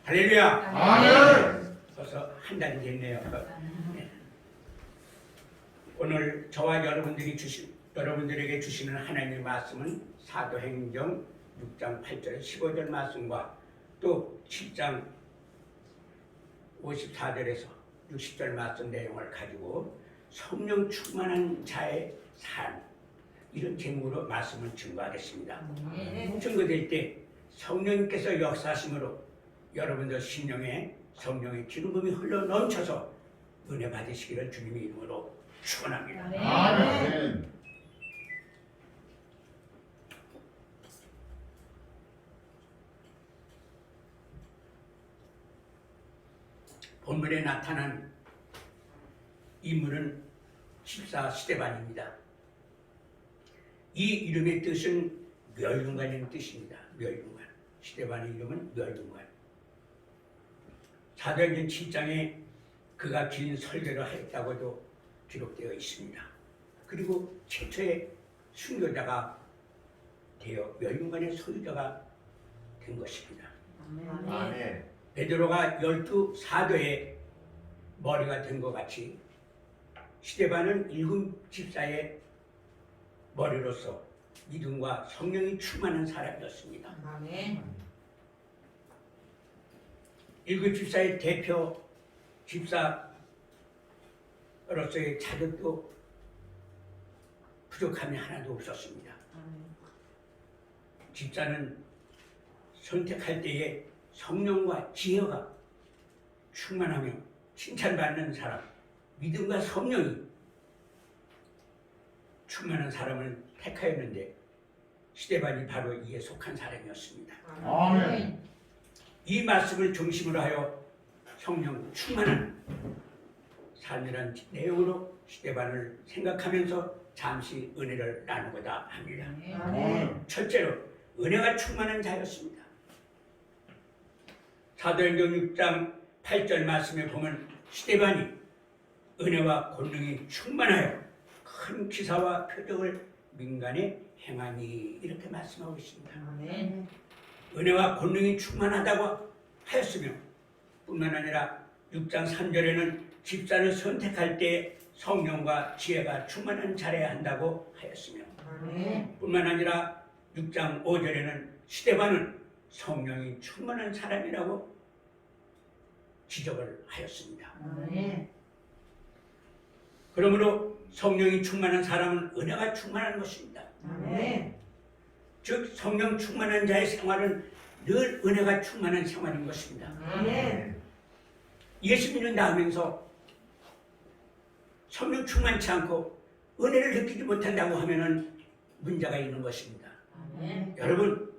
할렐루야. 아멘. 벌써 한 달이 됐네요. 네. 오늘 저와 여러분들에게 주시는 하나님의 말씀은 사도행전 6장 8절 15절 말씀과 또 7장 54절에서 60절 말씀 내용을 가지고 성령 충만한 자의 삶, 이런 제목으로 말씀을 증거하겠습니다. 증거될 때 성령님께서 역사하심으로 여러분들 심령에 성령의 기름붐이 흘러 넘쳐서 은혜 받으시기를 주님의 이름으로 축원합니다. 아멘. 본문에 나타난 인물은 집사 스데반입니다. 이 이름의 뜻은 멸륜관이라는 뜻입니다. 멸륜관. 스데반의 이름은 멸륜관. 사도행전 7장에 그가 긴 설교를 하였다고도 기록되어 있습니다. 그리고 최초의 순교자가 되어 멸륜관의 소유자가 된 것입니다. 아멘. 베드로가 12사도의 머리가 된 것 같이 스데반은 7집사의 머리로서 믿음과 성령이 충만한 사람이었습니다. 아멘. 7집사의 대표 집사로서의 자격도 부족함이 하나도 없었습니다. 집사는 선택할 때에 성령과 지혜가 충만하며 칭찬받는 사람, 믿음과 성령이 충만한 사람을 택하였는데 스데반이 바로 이에 속한 사람이었습니다. 아멘. 이 말씀을 중심으로 하여 성령 충만한 삶이란 내용으로 스데반을 생각하면서 잠시 은혜를 나누고자 합니다. 아멘. 첫째로 은혜가 충만한 자였습니다. 사도행전 6장 8절 말씀에 보면 스데반이 은혜와 권능이 충만하여 큰 기사와 표적을 민간에 행하니 이렇게 말씀하고 있습니다. 아멘. 은혜와 권능이 충만하다고 하였으며 뿐만 아니라 6장 3절에는 집사를 선택할 때 성령과 지혜가 충만한 자라야 한다고 하였으며 아멘. 뿐만 아니라 6장 5절에는 스데반은 성령이 충만한 사람이라고 지적을 하였습니다. 아멘. 그러므로 성령이 충만한 사람은 은혜가 충만한 것입니다. 아멘. 즉 성령 충만한 자의 생활은 늘 은혜가 충만한 생활인 것입니다. 아멘. 예수 믿는다 하면서 성령 충만치 않고 은혜를 느끼지 못한다고 하면은 문제가 있는 것입니다. 아멘. 여러분,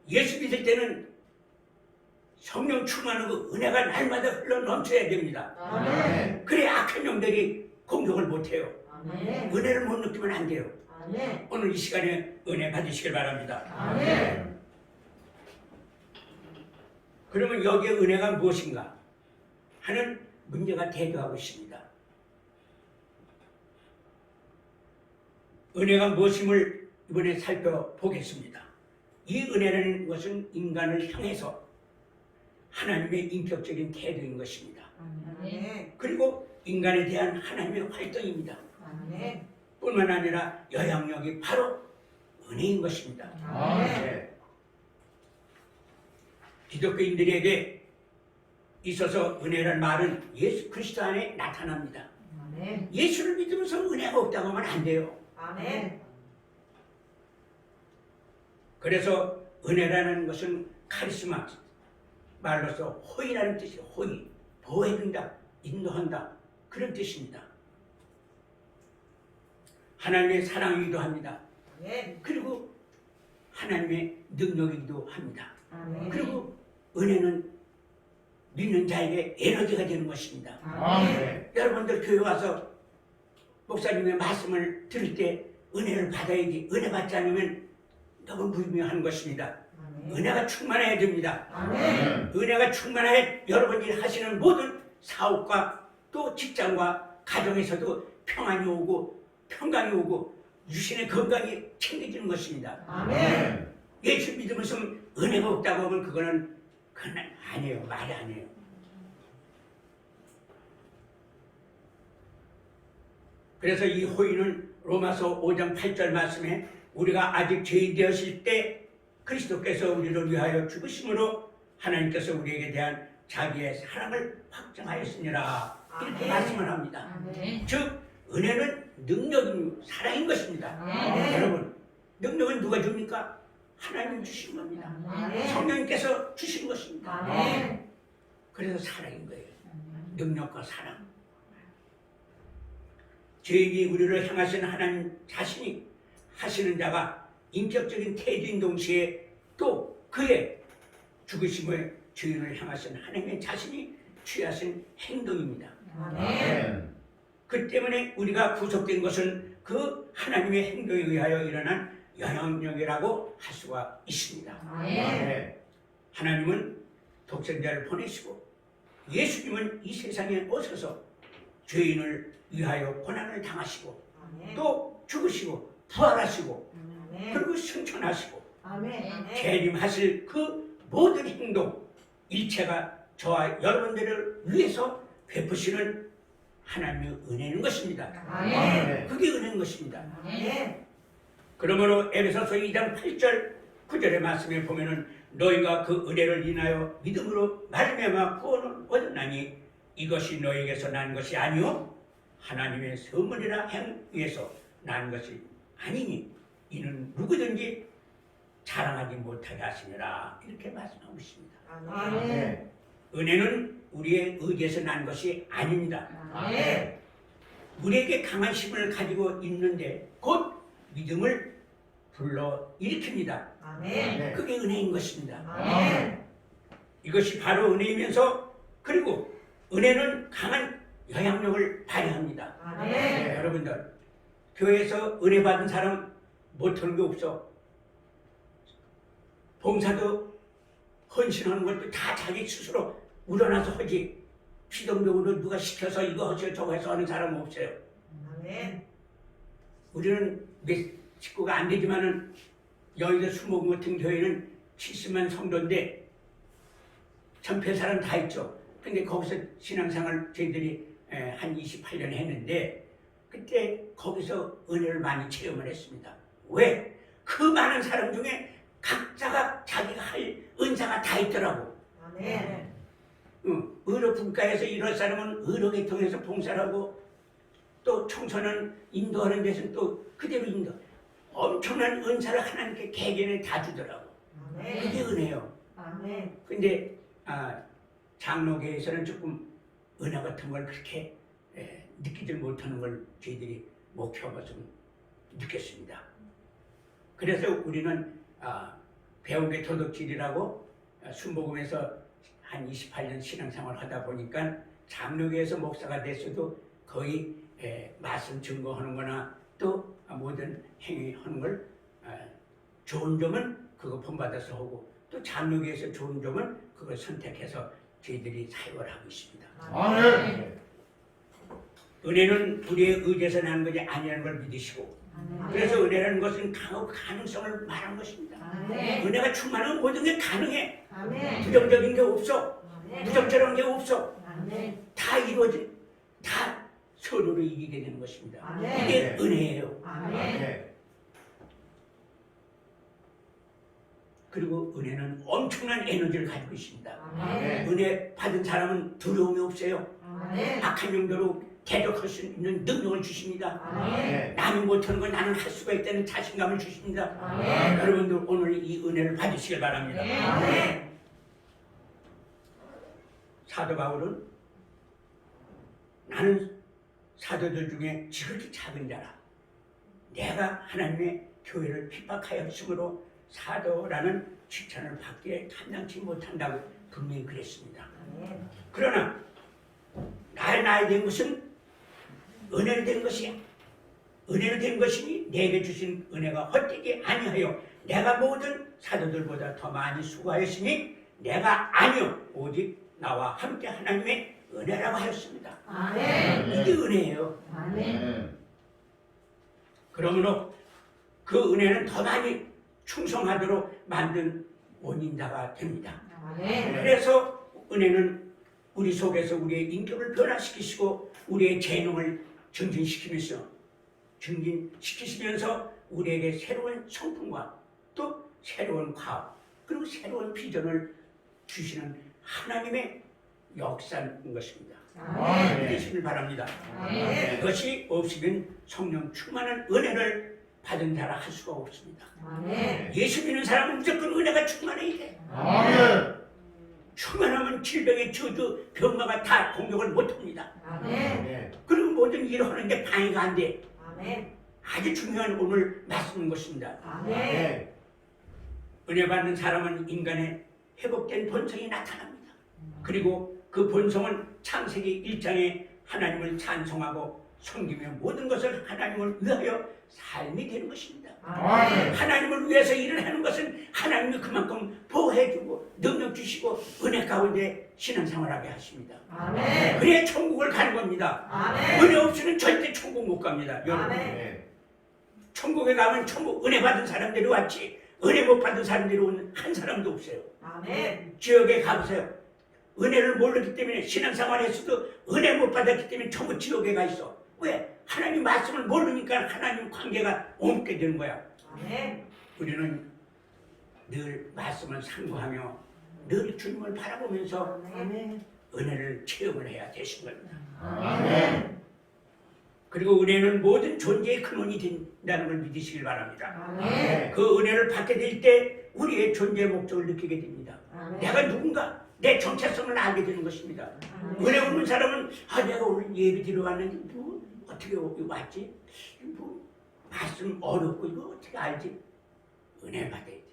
예수 믿을 때는 성령 충만하고 은혜가 날마다 흘러 넘쳐야 됩니다. 아멘. 그래 악한 영들이 공격을 못해요. 아멘. 은혜를 못 느끼면 안 돼요. 아멘. 오늘 이 시간에 은혜 받으시길 바랍니다. 아멘. 그러면 여기에 은혜가 무엇인가 하는 문제가 대두하고 있습니다. 은혜가 무엇임을 이번에 살펴보겠습니다. 이 은혜라는 것은 인간을 향해서 하나님의 인격적인 태도인 것입니다. 아멘. 그리고 인간에 대한 하나님의 활동입니다. 아멘. 뿐만 아니라 영향력이 바로 은혜인 것입니다. 아멘. 기독교인들에게 있어서 은혜란 말은 예수 그리스도 안에 나타납니다. 아멘. 예수를 믿으면서 은혜가 없다고 하면 안 돼요. 아멘. 그래서 은혜라는 것은 카리스마 말로서 호의라는 뜻이에요. 호의, 보호해준다, 인도한다 그런 뜻입니다. 하나님의 사랑이기도 합니다. 아멘. 그리고 하나님의 능력이기도 합니다. 아멘. 그리고 은혜는 믿는 자에게 에너지가 되는 것입니다. 아멘. 여러분들 교회 와서 목사님의 말씀을 들을 때 은혜를 받아야지 은혜 받지 않으면 너무 무의미한 것입니다. 아멘. 은혜가 충만해야 됩니다. 아멘. 은혜가 충만해 여러분이 하시는 모든 사업과 또 직장과 가정에서도 평안이 오고 평강이 오고 유신의 건강이 챙겨지는 것입니다. 아멘. 예수 믿으면서 은혜가 없다고 하면 그거는 그건 아니에요. 말이 아니에요. 그래서 이 호의는 로마서 5장 8절 말씀에 우리가 아직 죄인 되었을 때 그리스도께서 우리를 위하여 죽으심으로 하나님께서 우리에게 대한 자기의 사랑을 확정하였으니라 이렇게 아멘. 말씀을 합니다. 아멘. 즉 은혜는 능력인 사랑인 것입니다. 아멘. 여러분 능력은 누가 줍니까? 하나님 주신 겁니다. 아멘. 성령님께서 주신 것입니다. 아멘. 그래서 사랑인 거예요. 능력과 사랑. 죄인이 우리를 향하신 하나님 자신이 하시는 자가 인격적인 태도인 동시에 또 그의 죽으심을 죄인을 향하신 하나님의 자신이 취하신 행동입니다. 아멘. 그 때문에 우리가 구속된 것은 그 하나님의 행동에 의하여 일어난 영향력이라고 할 수가 있습니다. 아멘. 하나님은 독생자를 보내시고 예수님은 이 세상에 오셔서 죄인을 위하여 고난을 당하시고 아멘. 또 죽으시고 부활하시고 아멘. 그리고 승천하시고 아멘. 재림하실 그 모든 행동 일체가 저와 여러분들을 위해서 베푸시는 하나님의 은혜인 것입니다. 아멘. 그게 은혜인 것입니다. 아멘. 그러므로 에베소서 2장 8절 9절의 말씀에 보면은 너희가 그 은혜를 인하여 믿음으로 말미암아 구원을 얻었나니 이것이 너희에게서 난 것이 아니요 하나님의 선물이라 행위에서 난 것이 아니니 이는 누구든지 자랑하지 못하게 하시니라 이렇게 말씀하고 있습니다. 아멘. 은혜는 우리의 의지에서 난 것이 아닙니다. 아멘. 우리에게 강한 힘을 가지고 있는데 곧 믿음을 불러 일으킵니다. 아멘. 그게 은혜인 것입니다. 아멘. 이것이 바로 은혜이면서 그리고 은혜는 강한 영향력을 발휘합니다. 아멘. 여러분들 교회에서 은혜 받은 사람 못하는 게 없어. 봉사도 헌신하는 것도 다 자기 스스로 우러나서 하지. 피동적으로 누가 시켜서 이거 하세요 저거 해서 하는 사람은 없어요. 아멘. 우리는 몇 식구가 안 되지만은 여의도 수목원 같은 교회는 70만 성도인데 전폐 사람 다 있죠. 근데 거기서 신앙생활 저희들이 한 28년 했는데 그때 거기서 은혜를 많이 체험을 했습니다. 왜? 그 많은 사람 중에 각자가 자기가 할 은사가 다 있더라고. 아멘. 의료 분과에서 일할 사람은 의료 계통에서 봉사를 하고 또 청소년 인도하는 데서는 또 그대로 인도. 엄청난 은사를 하나님께 개개인에 다 주더라고. 그게 아멘. 은혜요. 아멘. 근데 장로계에서는 조금 은혜 같은 걸 그렇게 느끼지 못하는 걸 저희들이 목표하고 좀 느꼈습니다. 그래서 우리는 배운 게 도덕질이라고 순복음에서 한 28년 신앙생활 하다 보니까 장로계에서 목사가 됐어도 거의 말씀 증거하는 거나 또 모든 행위하는 걸 좋은 점은 그거 본받아서 하고 또 장로계에서 좋은 점은 그걸 선택해서 저희들이 사역을 하고 있습니다. 아멘. 은혜는 우리의 의지에서 나는 것이 아니라는 걸 믿으시고 아멘. 그래서 은혜라는 것은 강하고 가능성을 말하는 것입니다. 아멘. 은혜가 충만하면 모든 게 가능해. 아멘. 부정적인 게 없어. 아멘. 부정적인 게 없어. 아멘. 다 이루어진 다 서로를 이기게 되는 것입니다. 아멘. 이게 은혜예요. 아멘. 그리고 은혜는 엄청난 에너지를 가지고 있습니다. 아멘. 은혜 받은 사람은 두려움이 없어요. 아멘. 악한 영도로 대적할 수 있는 능력을 주십니다. 아멘. 남이 못하는 걸 나는 할 수가 있다는 자신감을 주십니다. 아멘. 여러분들 오늘 이 은혜를 받으시길 바랍니다. 아멘. 사도 바울은 나는 사도들 중에 지극히 작은 자라. 내가 하나님의 교회를 핍박하였으므로 사도라는 칭찬을 받기에 감당치 못한다고 분명히 그랬습니다. 아멘. 그러나 나의 된 것은 은혜로 된 것이야. 은혜로 된 것이니 내게 주신 은혜가 헛되지 아니하여 내가 모든 사도들보다 더 많이 수고하였으니 내가 아니요 오직 나와 함께 하나님의 은혜라고 하였습니다. 아멘. 이게 은혜예요. 아멘. 그러므로 그 은혜는 더 많이 충성하도록 만든 원인자가 됩니다. 아멘. 그래서 은혜는 우리 속에서 우리의 인격을 변화시키시고 우리의 재능을 증진시키시면서 우리에게 새로운 성품과 또 새로운 과학 그리고 새로운 비전을 주시는 하나님의 역사인 것입니다. 아멘. 믿으시길 바랍니다. 아멘. 그것이 없으면 성령 충만한 은혜를 받은 자라 할 수가 없습니다. 아멘. 예수 믿는 사람은 무조건 은혜가 충만해야 돼. 아멘. 충만하면 질병의 저주, 병마가 다 공격을 못합니다. 아멘. 그리고 모든 일을 하는데 방해가 안 돼. 아멘. 아주 중요한 오늘 말씀인 것입니다. 아멘. 은혜 받는 사람은 인간의 회복된 본성이 나타납니다. 그리고 그 본성은 창세기 1장에 하나님을 찬송하고 섬기며 모든 것을 하나님을 위하여 삶이 되는 것입니다. 아멘. 하나님을 위해서 일을 하는 것은 하나님이 그만큼 보호해주고 능력 주시고 은혜 가운데 신앙생활하게 하십니다. 아멘. 그래야 천국을 가는 겁니다. 아멘. 은혜 없이는 절대 천국 못 갑니다. 여러분 아멘. 천국에 가면 천국 은혜 받은 사람들이 왔지 은혜 못 받은 사람들이 온 한 사람도 없어요. 아멘. 지옥에 가보세요. 은혜를 모르기 때문에 신앙생활에서도 은혜 못 받았기 때문에 전부 지옥에 가 있어. 왜? 하나님 말씀을 모르니까 하나님 관계가 옮게 되는 거야. 아멘. 우리는 늘 말씀을 상고하며 늘 주님을 바라보면서 아멘. 은혜를 체험을 해야 되신 겁니다. 아멘. 그리고 은혜는 모든 존재의 근원이 된다는 걸 믿으시길 바랍니다. 아멘. 그 은혜를 받게 될 때 우리의 존재의 목적을 느끼게 됩니다. 아멘. 내가 누군가 내 정체성을 알게 되는 것입니다. 은혜 없는 사람은 내가 오늘 예배 드려 왔는데 뭐 어떻게 왔지? 뭐 말씀 어렵고 이거 어떻게 알지? 은혜 받아야 돼.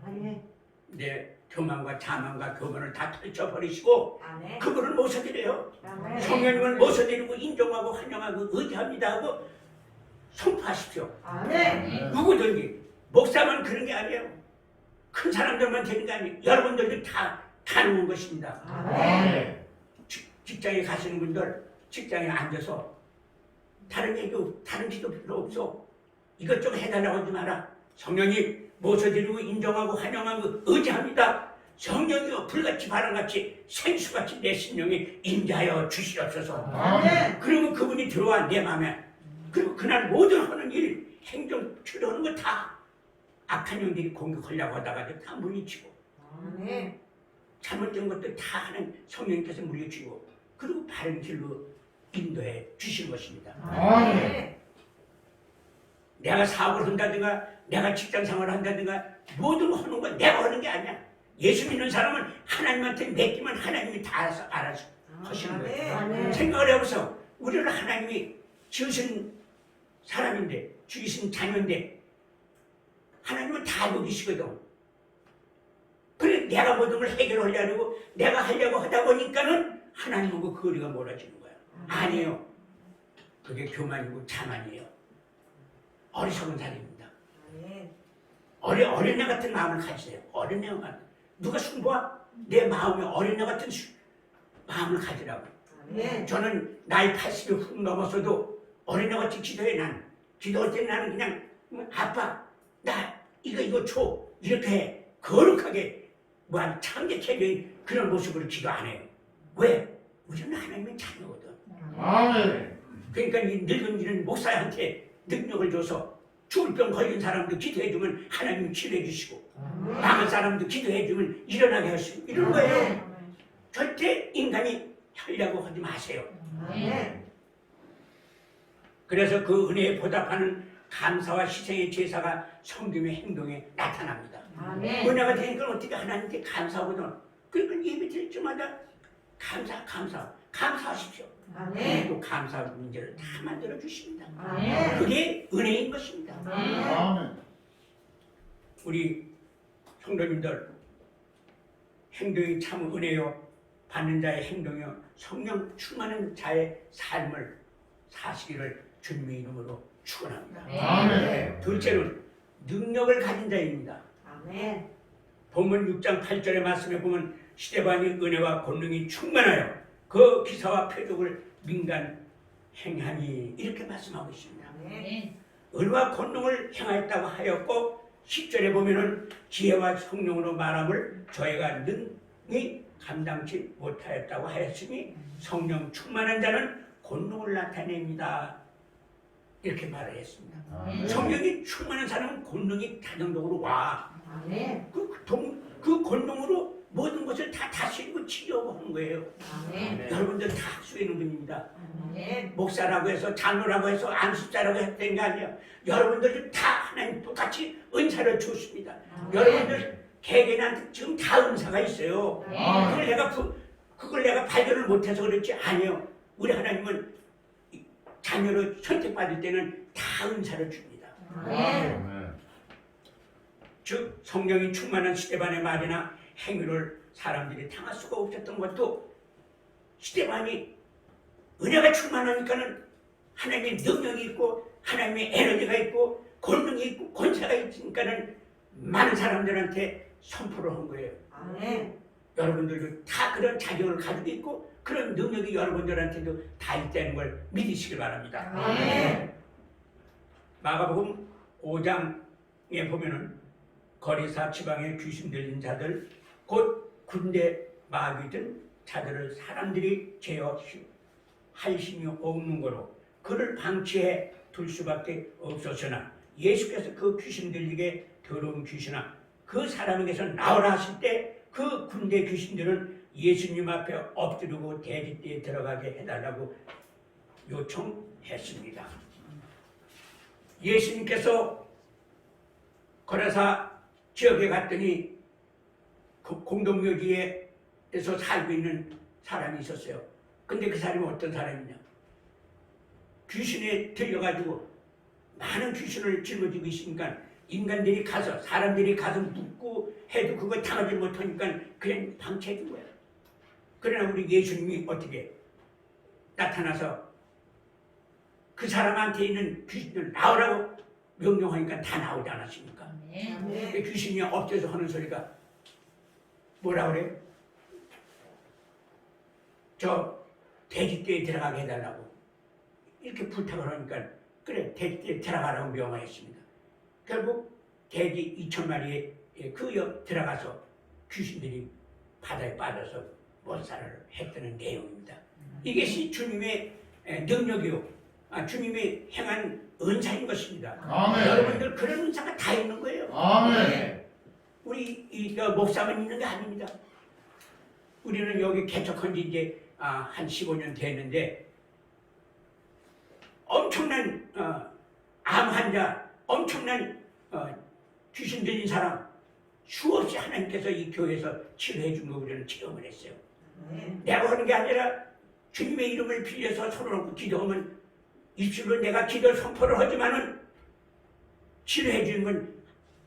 아멘. 내 교만과 자만과 교만을 다 펼쳐버리시고 아멘. 그분을 모셔드려요. 아멘. 성령님을 모셔드리고 인정하고 환영하고 의지합니다 하고 선포하십시오. 아멘. 누구든지 목사만 그런 게 아니에요. 큰 사람들만 되는 게 아니에요. 여러분들도 다 가능한 것입니다. 아멘. 직장에 가시는 분들 직장에 앉아서 다른 얘기도 다른 기도 필요 없어. 이것저것 해달라고 하지 마라. 성령님 모셔드리고 인정하고 환영하고 의지합니다. 성령이여 불같이 바람같이 생수같이 내 심령에 임재하여 주시옵소서. 아멘. 그러면 그분이 들어와 내 마음에. 그리고 그날 모든 하는 일 행정 필요하는 거 다 악한 영들이 공격하려고 하다가 다 물리치고 아멘. 잘못된 것들 다 하는 성령님께서 물리치고 그리고 바른 길로 인도해 주신 것입니다. 아멘. 내가 사업을 한다든가 내가 직장 생활을 한다든가 모든 거 하는 건 내가 하는 게 아니야. 예수 믿는 사람은 하나님한테 맡기면 하나님이 다 알아서 하시는 거예요. 아멘. 생각을 해보세요. 우리는 하나님이 지으신 사람인데 주신 자녀인데 하나님은 다 알고 계시거든. 그래 내가 모든 걸 해결하려고 내가 하려고 하다 보니까는 하나님하고 거리가 멀어지는 거야. 아니에요. 그게 교만이고 자만이에요. 어리석은 사람입니다. 아멘. 어린애 같은 마음을 가지세요. 어린애만 누가 숨보아? 내 마음에 어린애 같은 마음을 가지라고. 아멘. 저는 나이 80이 훅 넘어서도 어린애같이 기도해. 난 기도할 때 나는 그냥 아빠 나 이거 줘 이렇게 거룩하게 참되게 그런 모습으로 기도 안 해요. 왜? 우리는 하나님의 자녀거든. 아멘. 그러니까 이 늙은 이는 목사한테 능력을 줘서 죽을 병 걸린 사람도 기도해주면 하나님이 치료해 주시고 남은 사람도 기도해주면 일어나게 하시고 이런 거예요. 절대 인간이 하려고 하지 마세요. 아멘. 그래서 그 은혜에 보답하는 감사와 희생의 제사가 성김의 행동에 나타납니다. 아멘. 은혜가 되니까 어떻게 하나님께 감사하거든. 그러니까 예배 드릴 때마다 감사하십시오. 아멘. 또 감사 문제를 다 만들어 주십니다. 아멘. 그게 은혜인 것입니다. 아멘. 우리 성도님들 행동이 참 은혜요 받는 자의 행동이요 성령 충만한 자의 삶을 사시기를 주님의 이름으로 축원합니다. 아멘. 둘째는 능력을 가진 자입니다. 아멘. 본문 6장 8절의 말씀에 보면 시데반이 은혜와 권능이 충만하여 그 기사와 표적을 민간 행하니 이렇게 말씀하고 있습니다. 아멘. 은혜와 권능을 행하였다고 하였고 10절에 보면은 지혜와 성령으로 말함을 저희가 능히 감당치 못하였다고 하였으니 성령 충만한 자는 권능을 나타냅니다. 이렇게 말을 했습니다. 아멘. 성령이 충만한 사람은 권능이 자동적으로 와. 아멘. 그 권능으로 모든 것을 다 다스리고 치료하고 하는 거예요. 아멘. 여러분들 다 할 수 있는 분입니다. 아멘. 목사라고 해서 장로라고 해서 안수자라고 했던 게 아니에요. 여러분들 다 하나님 똑같이 은사를 줬습니다. 여러분들 개개인한테 지금 다 은사가 있어요. 그걸 내가 발견을 못해서 그렇지 아니에요. 우리 하나님은 자녀를 선택받을 때는 다 은사를 줍니다. 아멘. 즉 성령이 충만한 스데반의 말이나 행위를 사람들이 당할 수가 없었던 것도 스데반이 은혜가 충만하니까는 하나님의 능력이 있고 하나님의 에너지가 있고 권능이 있고 권세가 있으니까는 많은 사람들한테 선포를 한 거예요. 아멘. 여러분들도 다 그런 자격을 가지고 있고 그런 능력이 여러분들한테도 다 있다는 걸 믿으시길 바랍니다. 아멘. 마가복음 5장에 보면은 거리사 지방의 귀신 들린 자들 곧 군대 마귀든 자들을 사람들이 제어할 힘이 없는 거로 그를 방치해 둘 수밖에 없었으나 예수께서 그 귀신 들리게 더러운 귀신아 그 사람에게서 나오라 하실 때 그 군대 귀신들은 예수님 앞에 엎드리고 대지대에 들어가게 해달라고 요청했습니다. 예수님께서 거라사 지역에 갔더니 그 공동묘지에서 살고 있는 사람이 있었어요. 근데 그 사람이 어떤 사람이냐? 귀신에 들려가지고 많은 귀신을 짊어지고 있으니까 인간들이 가서 사람들이 가서 묻고 해도 그거 당하지 못하니까 그냥 방치해준 거야. 그러나 우리 예수님이 어떻게 나타나서 그 사람한테 있는 귀신을 나오라고 명령하니까 다 나오지 않았습니까? 아멘. 그 귀신이 엎드려서 하는 소리가 뭐라 그래? 저 돼지떼에 들어가게 해달라고 이렇게 부탁을 하니까 그래 돼지떼에 들어가라고 명하였습니다. 결국 돼지 2,000마리에 들어가서 귀신들이 바다에 빠져서 몰살을 했다는 내용입니다. 이것이 주님의 능력이요, 주님이 행한 은사인 것입니다. 아멘. 여러분들 그런 은사가 다 있는 거예요. 아멘. 우리 목사만 있는 게 아닙니다. 우리는 여기 개척한 지 이제 한 15년 됐는데 엄청난 암 환자, 엄청난 귀신 들린 사람 수없이 하나님께서 이 교회에서 치료해 준 거 우리는 체험을 했어요. 내가 하는 게 아니라 주님의 이름을 빌려서 손을 얹고 기도하면 입술로 내가 기도 선포를 하지만은 치료해 주는 건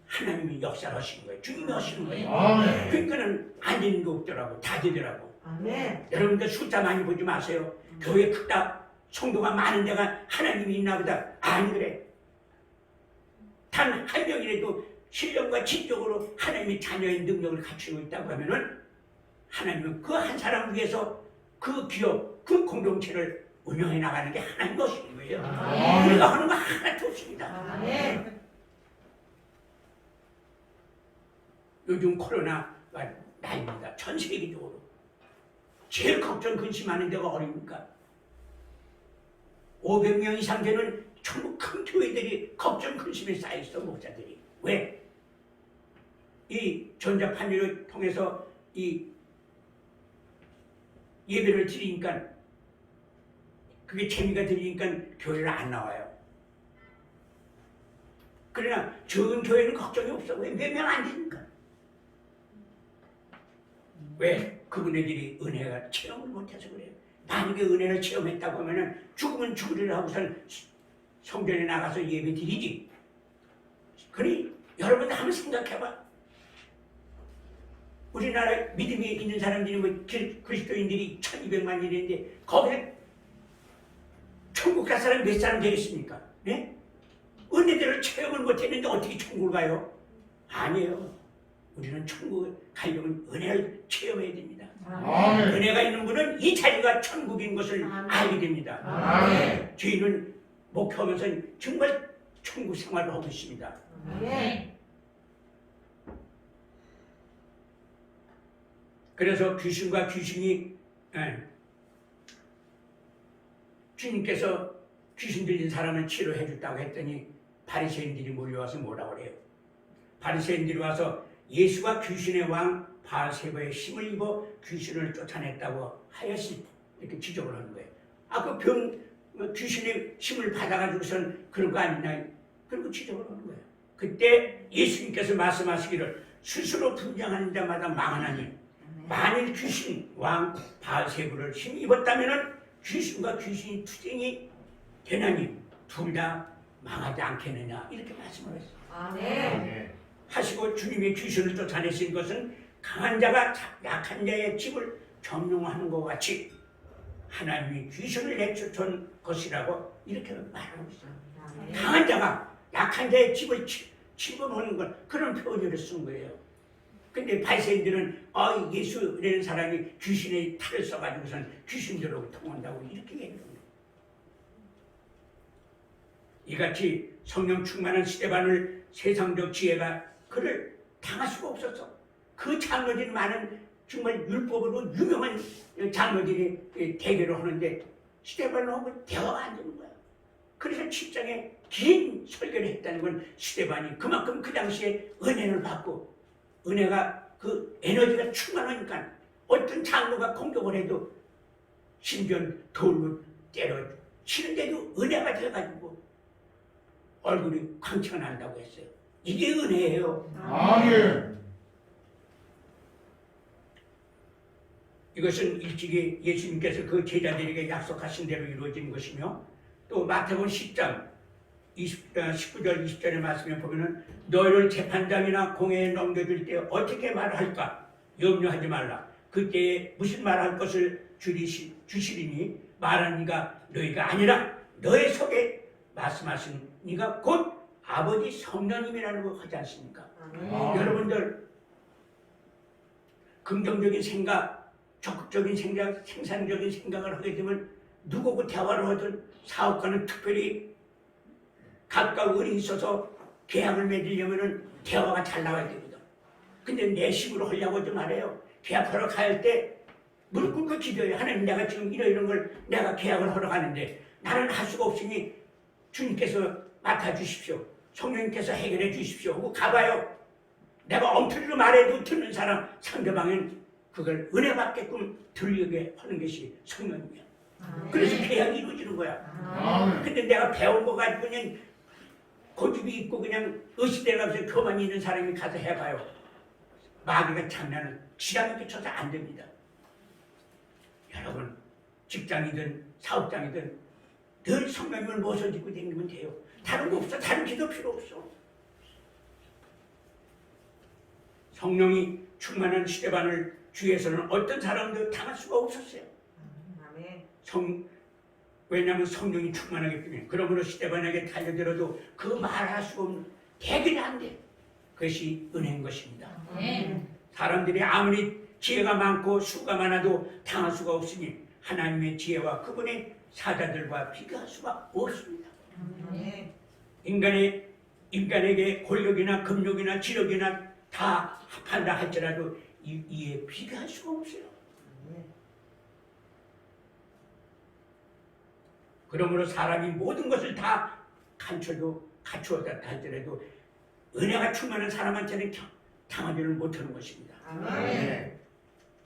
하나님이 역사하시는 거예요. 주님이 하시는 거예요. 아멘. 그러니까는 안 되는 게 없더라고. 다 되더라고. 아멘. 여러분들 숫자 많이 보지 마세요. 교회 크다, 성도가 많은 데가 하나님이 있나 보다. 안 그래. 단 한 명이라도 신령과 진정으로 하나님의 자녀의 능력을 갖추고 있다고 하면은 하나님은 그 한 사람을 위해서 그 기업, 그 공동체를 운영해 나가는 게 하나님 것인 거예요. 아멘. 우리가 하는 거 하나도 없습니다. 아멘. 요즘 코로나가 난입니다. 전 세계적으로. 제일 걱정 근심하는 데가 어딥니까? 500명 이상 되는 전부 큰 교회들이 걱정 근심에 쌓여있어, 목사들이. 왜? 이 전자판매를 통해서 이 예배를 드리니까 그게 재미가 들리니까 교회를 안 나와요. 그러나 적은 교회는 걱정이 없어. 왜? 몇 명 안 되니까. 왜? 그분들이 은혜가 체험을 못해서 그래요. 만약에 은혜를 체험했다고 하면은 죽으면 죽으리라 하고선 성전에 나가서 예배 드리지. 그러니 여러분들 한번 생각해봐. 우리나라 믿음이 있는 사람들이 뭐 그리스도인들이 1200만 이랬는데 거기에 천국 갈 사람이 몇 사람 되겠습니까? 네? 은혜들을 체험을 못했는데 어떻게 천국을 가요? 아니에요. 우리는 천국 가려면 은혜를 체험해야 됩니다. 아멘. 은혜가 있는 분은 이 자리가 천국인 것을 아멘. 알게 됩니다. 아멘. 저희는 목회하면서 정말 천국 생활을 하고 있습니다. 아멘. 그래서 귀신과 귀신이 주님께서 귀신 들린 사람을 치료해 줬다고 했더니 바리새인들이 몰려와서 뭐라고 그래요? 바리새인들이 와서 예수가 귀신의 왕 바알세바의 힘을 입어 귀신을 쫓아냈다고 하였으니 이렇게 지적을 하는 거예요. 그 귀신의 힘을 받아가지고선 그런 거 아니냐, 그리고 지적을 하는 거예요. 그때 예수님께서 말씀하시기를 스스로 분장하는 자마다 망하나니 만일 귀신 왕 바알세바를 힘 입었다면은 귀신과 귀신이 투쟁이 되나니 둘 다 망하지 않겠느냐, 이렇게 말씀을 했어요. 아멘. 하시고 주님의 귀신을 쫓아내신 것은 강한 자가 약한 자의 집을 점령하는 것 같이 하나님이 귀신을 내쫓은 것이라고 이렇게 말하고 있어요. 강한 자가 약한 자의 집을 침범하는 것, 그런 표현을 쓴 거예요. 근데 바리새인들은 예수라는 사람이 귀신의 탈을 써가지고선 귀신들하고 통한다고 이렇게 얘기를 합니다. 이같이 성령 충만한 스데반을 세상적 지혜가 그를 당할 수가 없었어. 그 장로들이 많은 정말 율법으로 유명한 장로들이 대결을 하는데 스데반하고 대화가 안 되는 거야. 그래서 7장에 긴 설교를 했다는 건 스데반이 그만큼 그 당시에 은혜를 받고 은혜가 그 에너지가 충만하니까 어떤 장로가 공격을 해도 심지어 돌로 때려 치는데도 은혜가 돼가지고 얼굴이 광채가 난다고 했어요. 이게 은혜예요. 아멘. 이것은 일찍이 예수님께서 그 제자들에게 약속하신 대로 이루어진 것이며 또 마태복음 10장 19절 20절의 말씀에 보면은 너희를 재판장이나 공회에 넘겨줄 때 어떻게 말할까 염려하지 말라. 그때에 무슨 말할 것을 주시리니 말하는 이가 너희가 아니라 너의 속에 말씀하신 이가 곧 아버지 성령님이라는 거 하지 않습니까? 여러분들 긍정적인 생각, 적극적인 생각, 생산적인 생각을 하게 되면 누구하고 대화를 하든 사업가는 특별히 가까운 을이 있어서 계약을 맺으려면 대화가 잘 나와야 됩니다. 근데 내 식으로 하려고 하지 말아요. 계약하러 갈 때 무릎 꿇고 기도해요. 하나님, 내가 지금 이런 걸 내가 계약을 하러 가는데 나는 할 수가 없으니 주님께서 맡아주십시오. 성령님께서 해결해 주십시오 하고 가봐요. 내가 엉터리로 말해도 듣는 사람 상대방은 그걸 은혜 받게끔 들리게 하는 것이 성령님이야. 그래서 계약이 이루어지는 거야. 아멘. 근데 내가 배운 거 가지고 그냥 고집이 있고 그냥 의시대가면서 그만 있는 사람이 가서 해봐요. 마귀가 장난을 기가 막히게 쳐서 안 됩니다. 여러분 직장이든 사업장이든 늘 성령님을 모셔지고 다니면 돼요. 다른 거 없어. 다른 기도 필요 없어. 성령이 충만한 스데반을 주위에서는 어떤 사람도 당할 수가 없었어요. 왜냐하면 성령이 충만하기 때문에. 그러므로 스데반에게 달려들어도 그 말할 수 없는 대결이 안 돼. 그것이 은혜인 것입니다. 사람들이 아무리 지혜가 많고 수가 많아도 당할 수가 없으니 하나님의 지혜와 그분의 사자들과 비교할 수가 없습니다. 인간에게 권력이나 금욕이나 지력이나 다 합한다 할지라도 이에 비교할 수가 없어요. 그러므로 사람이 모든 것을 다 갖추었다 할지라도 은혜가 충만한 사람한테는 당하지를 못하는 것입니다.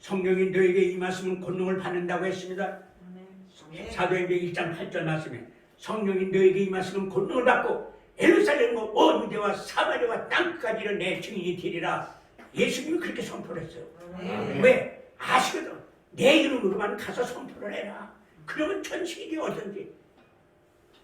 성령이 너에게 임하시면 권능을 받는다고 했습니다. 사도행전 1장 8절 말씀에 성령이 너에게 임하시면 권능을 받고 예루살렘과 온 유대와 사마리아와 땅까지는 내 증인이 되리라. 예수님이 그렇게 선포를 했어요. 왜? 아시거든. 내 이름으로만 가서 선포를 해라. 그러면 전 세계 어떤지.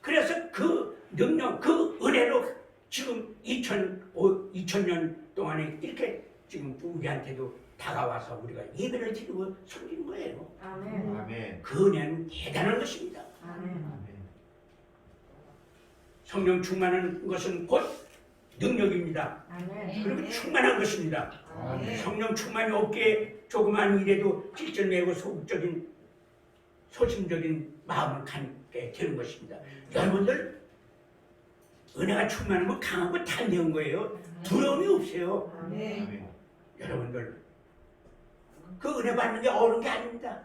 그래서 그 능력, 그 은혜로 지금 2000년 동안에 이렇게 지금 우리한테도 다가와서 우리가 예배를 드리고 섬기는 거예요. 아멘. 그 은혜는 대단한 것입니다. 성령 충만한 것은 곧 능력입니다. 그리고 충만한 것입니다. 성령 충만이 없기에 조그만 일에도 찔찔매고 소심적인 마음을 갖게 되는 것입니다. 여러분들 은혜가 충만하면 강하고 단대한 거예요. 두려움이 없어요. 아멘. 여러분들 그 은혜 받는 게 어려운 게 아닙니다.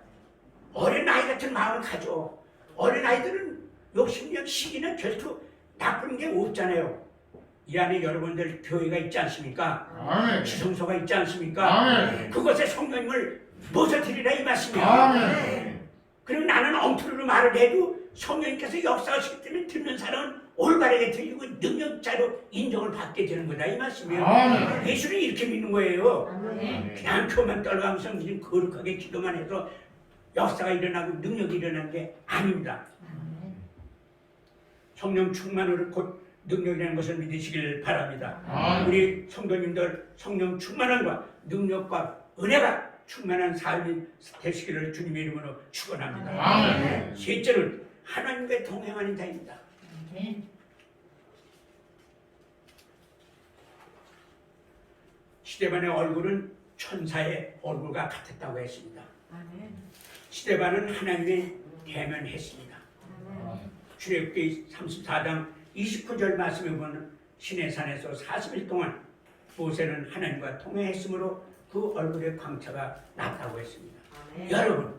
어린아이 같은 마음을 가져. 어린아이들은 욕심력 시기는 결코 나쁜 게 없잖아요. 이 안에 여러분들 교회가 있지 않습니까? 아멘. 지성소가 있지 않습니까? 아멘. 그곳에 성령님을 모셔드리라 이 말씀이야. 아멘. 그리고 나는 엉터리로 말을 해도 성령님께서 역사하시기 때문에 듣는 사람은 올바르게 들리고 능력자로 인정을 받게 되는 거다 이 말씀이에요. 아멘. 예수는 이렇게 믿는 거예요. 아멘. 그냥 표만 떨어가면서 무슨 거룩하게 기도만 해서 역사가 일어나고 능력이 일어나는 게 아닙니다. 성령 충만으로 곧 능력이라는 것을 믿으시길 바랍니다. 아멘. 우리 성도님들 성령 충만함과 능력과 은혜가 충만한 삶이 되시기를 주님의 이름으로 축원합니다. 아멘. 셋째는 하나님과 동행하는 자입니다. 스데반의 얼굴은 천사의 얼굴과 같았다고 했습니다. 스데반은 하나님의 대면했습니다. 출애굽기 34장 29절 말씀에 보면 시내산에서 40일 동안 모세는 하나님과 통화했으므로 그 얼굴에 광채가 났다고 했습니다. 여러분,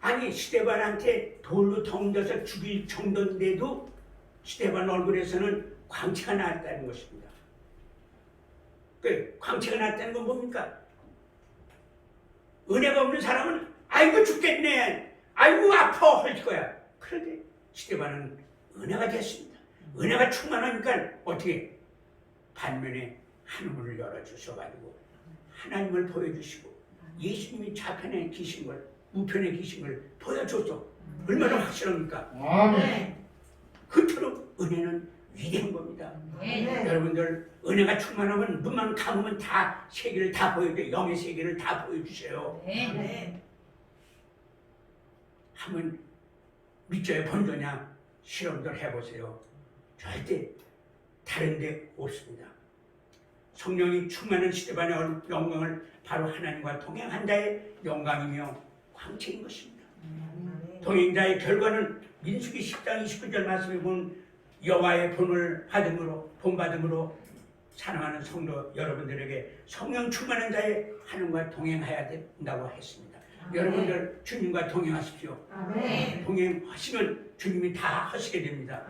아니 스데반한테 돌로 덩져서 죽일 정도인데도 스데반 얼굴에서는 광채가 났다는 것입니다. 그 광채가 났다는 건 뭡니까? 은혜가 없는 사람은 아이고 죽겠네, 아이고 아파 할 거야. 그런데 스데반은 은혜가 됐습니다. 은혜가 충만하니까 어떻게 반면에 하늘문을 열어주셔가지고 하나님을 보여주시고 예수님이 좌편에 계신 걸 우편에 계신 걸 보여줘서 얼마나 확실합니까? 아멘. 그토록 은혜는 위대한 겁니다. 여러분들 은혜가 충만하면 눈만 감으면 다 세계를 다 보여줘요. 영의 세계를 다 보여주세요. 한번 믿져야 본거냐 실험들 해보세요. 절대 다른 데 없습니다. 성령이 충만한 스데반의 영광을 바로 하나님과 동행한 자의 영광이며 광채인 것입니다. 동행자의 결과는 민수기 10장 29절 말씀에 본 여호와의 본받음으로 사랑하는 성도 여러분들에게 성령 충만한 자의 하나님과 동행해야 된다고 했습니다. 여러분들 주님과 동행하십시오. 동행하시면 주님이 다 하시게 됩니다.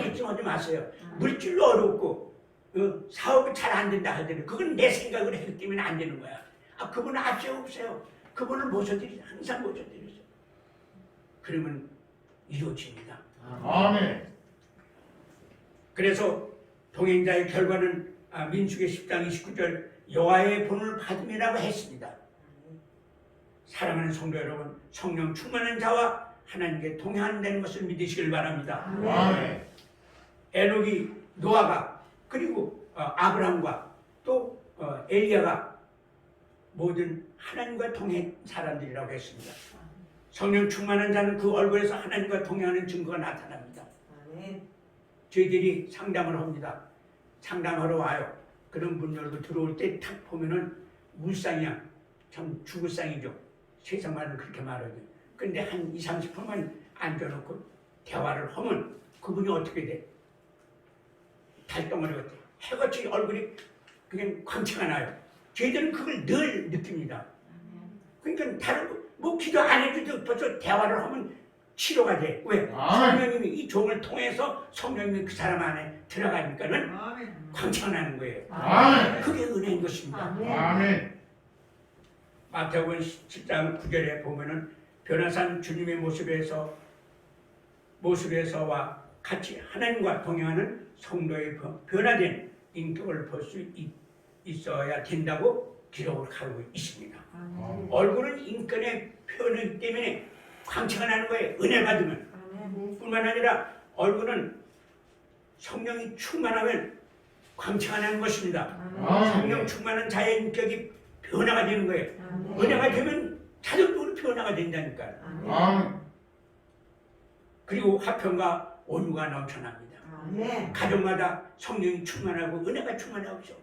걱정하지 마세요. 물질로 어렵고 사업이 잘 안 된다 하더라도 그건 내 생각을 했기 때문에 안 되는 거야. 그분은 앞서 없어요. 그분을 모셔드리죠. 항상 모셔드리죠. 그러면 이루어집니다. 아멘. 그래서 동행자의 결과는 민수기 10장 29절 여호와의 본을 받음이라고 했습니다. 사랑하는 성도 여러분, 성령 충만한 자와 하나님께 동행한다는 것을 믿으시길 바랍니다. 아멘. 에녹이 노아가 그리고 아브라함과 또 엘리야가 모든 하나님과 동행 사람들이라고 했습니다. 성령 충만한 자는 그 얼굴에서 하나님과 동행하는 증거가 나타납니다. 저희들이 상담을 합니다. 상담하러 와요. 그런 문 열고 들어올 때 탁 보면은 물상이야. 참 죽을 상이죠. 세상 말은 그렇게 말하죠. 근데 한 20, 30분만 앉아놓고 대화를 하면 그분이 어떻게 돼? 달덩어리 같아. 해같이 얼굴이 그냥 광채가 나요. 저희들은 그걸 늘 느낍니다. 그러니까 다른 뭐 기도 안 해도 벌써 대화를 하면 치료가 돼. 왜? 성령님이 이 종을 통해서 성령님이 그 사람 안에 들어가니까는 광채가 나는 거예요. 아멘. 그게 은혜인 것입니다. 아멘. 마태복음 10장 9절에 보면은 변화산 주님의 모습에서와 같이 하나님과 동행하는 성도의 변화된 인격을 볼 수 있어야 된다고 기록을 하고 있습니다. 얼굴은 인권의 표현이기 때문에 광채가 나는 거예요. 은혜 받으면. 뿐만 아니라 얼굴은 성령이 충만하면 광채가 나는 것입니다. 성령 충만한 자의 인격이 변화가 되는 거예요. 은혜가 되면 자동적으로 변화가 된다니까. 그리고 화평과 온유가 넘쳐납니다. 가정마다 성령이 충만하고 은혜가 충만하죠.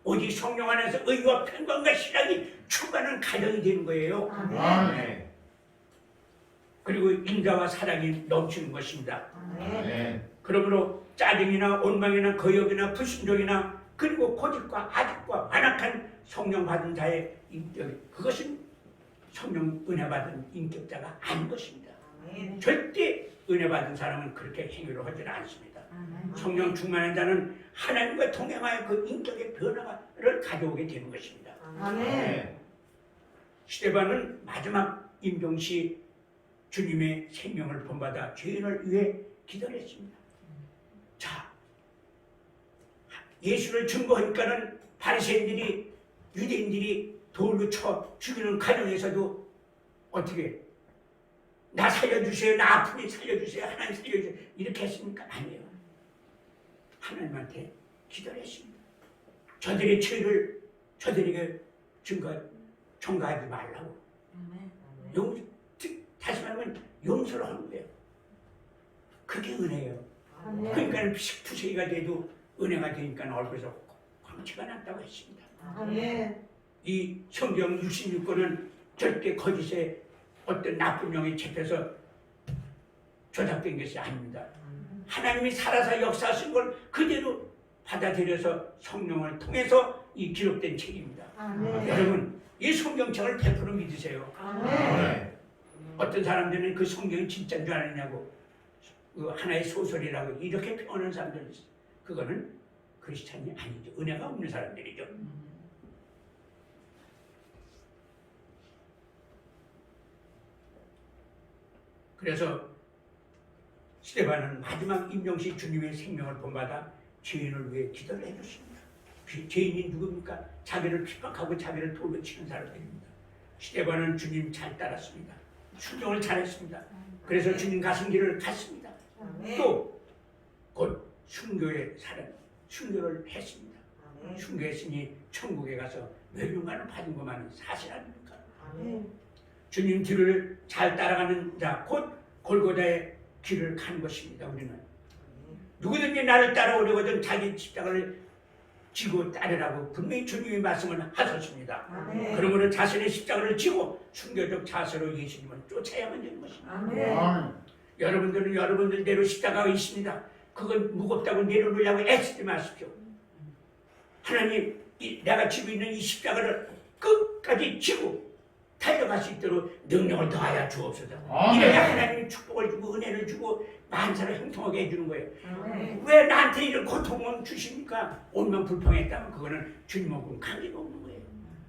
오직 성령 안에서 의와 평강과 신앙이 충만한 가정이 되는 거예요. 아멘. 그리고 인자와 사랑이 넘치는 것입니다. 아멘. 그러므로 짜증이나 원망이나 거역이나 불순종이나 그리고 고집과 아집과 완악한 성령 받은 자의 인격, 그것은 성령 은혜 받은 인격자가 아닌 것입니다. 아멘. 절대 은혜 받은 사람은 그렇게 행위를 하지는 않습니다. 성령 충만한 자는 하나님과 동행하여 그 인격의 변화를 가져오게 되는 것입니다. 아멘. 스데반은 마지막 임종시 주님의 생명을 본받아 죄인을 위해 기도를 했습니다. 자, 예수를 증거하니까는 바리새인들이, 유대인들이 돌로 쳐 죽이는 과정에서도 어떻게 나 살려주세요, 나 아프니 살려주세요, 하나님 살려주세요 이렇게 했습니까? 아니에요. 하나님한테 기도를 했습니다. 저들의 죄를 저들에게 전가하지 말라고. 다시 말하면 용서를 하는 거예요. 그게 은혜예요. 그러니까 푸세기가 돼도 은혜가 되니까 얼굴에서 광채가 났다고 했습니다. 아멘. 이 성경 66권은 절대 거짓에 어떤 나쁜 영이 잡혀서 조작된 것이 아닙니다. 하나님이 살아서 역사하신 걸 그대로 받아들여서 성령을 통해서 이 기록된 책입니다. 아멘. 여러분, 이 성경책을 100% 믿으세요. 아멘. 어떤 사람들은 그 성경이 진짜인 줄 아느냐고, 그 하나의 소설이라고 이렇게 표현하는 사람들이 있어요. 그거는 크리스찬이 아니죠. 은혜가 없는 사람들이죠. 그래서 스데반은 마지막 임종시 주님의 생명을 본받아 죄인을 위해 기도를 해줬습니다. 죄인이 누굽니까? 자기를 핍박하고 자기를 돌로 치는 사람들입니다. 스데반은 주님 잘 따랐습니다. 순종을 잘했습니다. 그래서 주님 가신 길을 갔습니다. 또 곧 순교의 사람, 순교를 했습니다. 순교했으니 천국에 가서 멸류관을 받은 것만은 사실 아닙니까? 주님 뒤를 잘 따라가는 자, 곧 골고다의 길을 가는 것입니다. 우리는 누구든지 나를 따라오려거든 자기 십자가를 지고 따르라고 분명히 주님이 말씀을 하셨습니다. 그러므로 자신의 십자가를 지고 순교적 자세로 예수님을 쫓아야만 되는 것입니다. 여러분들은 여러분들대로 십자가가 있습니다. 그건 무겁다고 내려놓으려고 애쓰지 마십시오. 하나님, 내가 지고 있는 이 십자가를 끝까지 지고 달려갈 수 있도록 능력을 더하여 주옵소서. 이래야 하나님이 축복을 주고 은혜를 주고 만사를 형통하게 해주는 거예요. 왜 나한테 이런 고통을 주십니까? 오면 불평했다면 그거는 주님하고는 관계가 없는 거예요.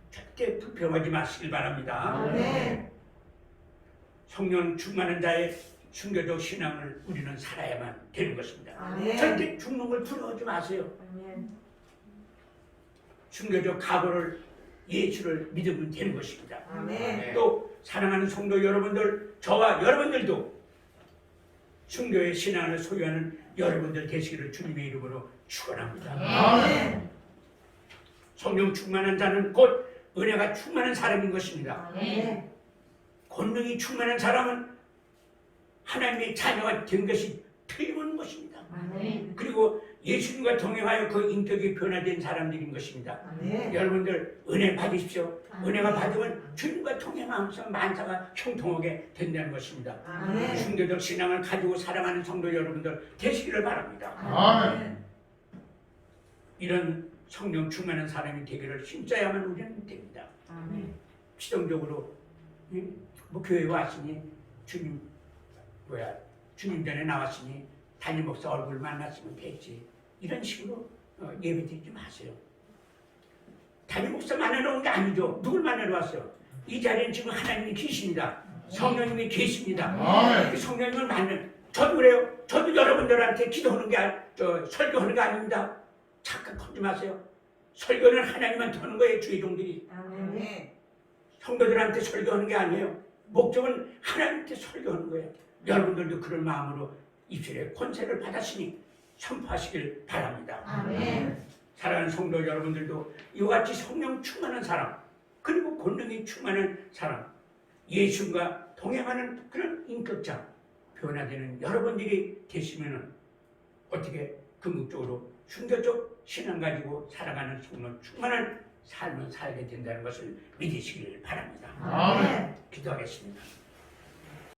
절대 불평하지 마시길 바랍니다. 성령 충만한 자의 순교적 신앙을 우리는 살아야만 되는 것입니다. 절대 죽는 걸 두려워하지 마세요. 순교적 각오를 예수를 믿으면 되는 것입니다. 또 사랑하는 성도 여러분들, 저와 여러분들도 순교의 신앙을 소유하는 여러분들 되시기를 주님의 이름으로 축원합니다. 성령 충만한 자는 곧 은혜가 충만한 사람인 것입니다. 권능이 충만한 사람은 하나님의 자녀가 된 것이 틀림없는 것입니다. 그리고 예수님과 동행하여 그 인격이 변화된 사람들인 것입니다. 여러분들 은혜 받으십시오. 은혜가 받으면 주님과 동행하면서 만사가 형통하게 된다는 것입니다. 순교적 신앙을 가지고 살아가는 성도 여러분들 되시기를 바랍니다. 이런 성령 충만한 사람이 되기를 힘써야만 우리는 됩니다. 시동적으로 뭐 교회 왔으니 주님 전에 나왔으니 담임 목사 얼굴 만났으면 됐지. 이런 식으로 예배 드리지 마세요. 담임 목사 만나러 온 게 아니죠. 누굴 만나러 왔어요? 이 자리에는 지금 하나님이 계십니다. 성령님이 계십니다. 그 성령님을 만나는, 저도 그래요. 저도 여러분들한테 기도하는 게 설교하는 게 아닙니다. 착각하지 마세요. 설교는 하나님한테 하는 거예요. 주의 종들이. 성도들한테 설교하는 게 아니에요. 목적은 하나님한테 설교하는 거예요. 여러분들도 그런 마음으로 입술에 권세를 받았으니 선포하시길 바랍니다. 사랑하는 성도 여러분들도 이와 같이 성령 충만한 사람, 그리고 권능이 충만한 사람, 예수님과 동행하는 그런 인격자, 변화되는 여러분들이 되시면 어떻게 궁극적으로 순교적 신앙 가지고 살아가는 성령 충만한 삶을 살게 된다는 것을 믿으시길 바랍니다. 기도하겠습니다.